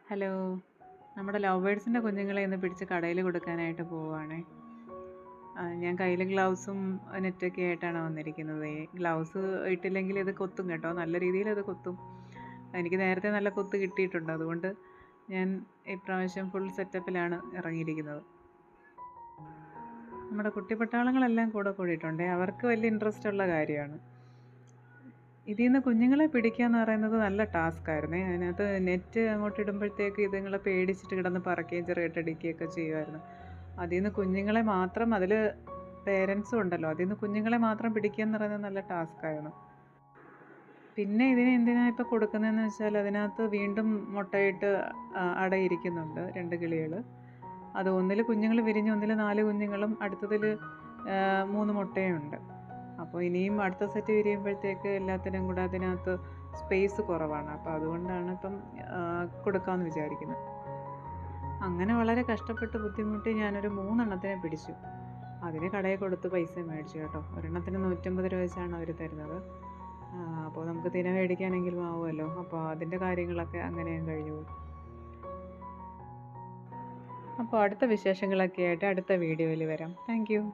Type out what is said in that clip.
Hello. നമ്മുടെ love ബേർഡ്സിൻ്റെ കുഞ്ഞുങ്ങളെ ഇന്ന് പിടിച്ച് കടയിൽ കൊടുക്കാനായിട്ട് പോവുകയാണേ. ഞാൻ കയ്യിൽ ഗ്ലൗസും നെറ്റൊക്കെ ആയിട്ടാണ് വന്നിരിക്കുന്നത്. ഗ്ലൗസ് ഇട്ടില്ലെങ്കിൽ ഇത് കൊത്തും കേട്ടോ, നല്ല രീതിയിൽ ഇത് കൊത്തും. എനിക്ക് നേരത്തെ നല്ല കൊത്ത് കിട്ടിയിട്ടുണ്ട്, അതുകൊണ്ട് ഞാൻ ഇപ്രാവശ്യം ഫുൾ സെറ്റപ്പിലാണ് ഇറങ്ങിയിരിക്കുന്നത്. നമ്മുടെ കുട്ടിപ്പട്ടാളങ്ങളെല്ലാം കൂടെ കൂടിയിട്ടുണ്ട്, അവർക്ക് വലിയ ഇൻട്രസ്റ്റ് ഉള്ള കാര്യമാണ്. ഇതിൽ നിന്ന് കുഞ്ഞുങ്ങളെ പിടിക്കുക എന്ന് പറയുന്നത് നല്ല ടാസ്ക്കായിരുന്നേ. അതിനകത്ത് നെറ്റ് അങ്ങോട്ട് ഇടുമ്പോഴത്തേക്ക് ഇതുങ്ങളെ പേടിച്ചിട്ട് കിടന്ന് പറക്കുകയും ചിറകട്ടടിക്കുകയൊക്കെ ചെയ്യുമായിരുന്നു. അതിൽ നിന്ന് കുഞ്ഞുങ്ങളെ മാത്രം, അതിൽ പേരൻസും ഉണ്ടല്ലോ, അതിൽ നിന്ന് കുഞ്ഞുങ്ങളെ മാത്രം പിടിക്കുക എന്ന് പറയുന്നത് നല്ല ടാസ്ക്കായിരുന്നു. പിന്നെ ഇതിന് എന്തിനാണ് ഇപ്പോൾ കൊടുക്കുന്നതെന്ന് വെച്ചാൽ അതിനകത്ത് വീണ്ടും മുട്ടയിട്ട് അടയിരിക്കുന്നുണ്ട് 2 കിളികൾ. അത് ഒന്നിൽ കുഞ്ഞുങ്ങൾ വിരിഞ്ഞ് ഒന്നിൽ 4 കുഞ്ഞുങ്ങളും അടുത്തതിൽ 3 മുട്ടയുണ്ട്. അപ്പോൾ ഇനിയും അടുത്ത സെറ്റ് വിരിയുമ്പോഴത്തേക്ക് എല്ലാത്തിനും കൂടെ അതിനകത്ത് സ്പേസ് കുറവാണ്. അപ്പോൾ അതുകൊണ്ടാണ് ഇപ്പം കൊടുക്കാമെന്ന് വിചാരിക്കുന്നത്. അങ്ങനെ വളരെ കഷ്ടപ്പെട്ട് ബുദ്ധിമുട്ടി ഞാനൊരു 3 എണ്ണത്തിനെ പിടിച്ചു. അതിന് കടയിൽ കൊടുത്ത് പൈസ മേടിച്ചു കേട്ടോ. ഒരെണ്ണത്തിന് 150 രൂപ വെച്ചാണ് അവർ തരുന്നത്. അപ്പോൾ നമുക്ക് തിന മേടിക്കാനെങ്കിലും ആവുമല്ലോ. അപ്പോൾ അതിൻ്റെ കാര്യങ്ങളൊക്കെ അങ്ങനെയും കഴിഞ്ഞു പോയി. അപ്പോൾ അടുത്ത വിശേഷങ്ങളൊക്കെ ആയിട്ട് അടുത്ത വീഡിയോയിൽ വരാം. Thank you.